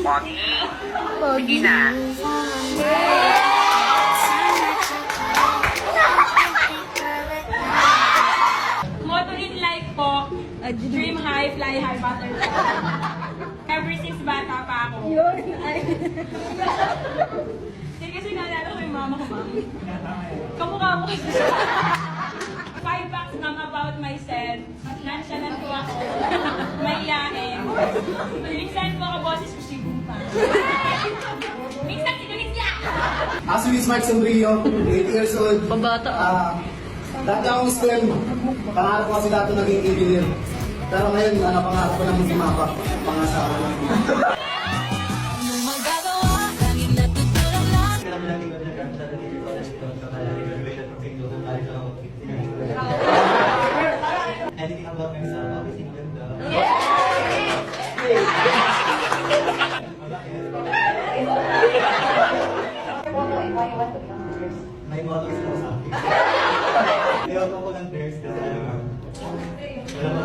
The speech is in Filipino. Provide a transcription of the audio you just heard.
Pogi. Sige na. Motto in life po, dream high, fly high, butterfly. Ever since bata pa ako. Yun, ay. Hindi kasi naalala ko yung mama ko, mami. Kamukha mo kasi. 5 facts lang about myself. Nonchalant po ako. Mahiyain. Minsan po ako boses ko sigumpa. Minsan sinulit niya! Ako si Miss Mark Sombrillo, 8 years old. Pambata. Dati akong STEM. Pangarap ko kasi dati naging engineer. Pero ngayon, pangarap ko na magsimapa. Pangasawa lang. Anything about myself, kasi maganda. May motto is sa akin. Ayaw ko ng nurse kasi wala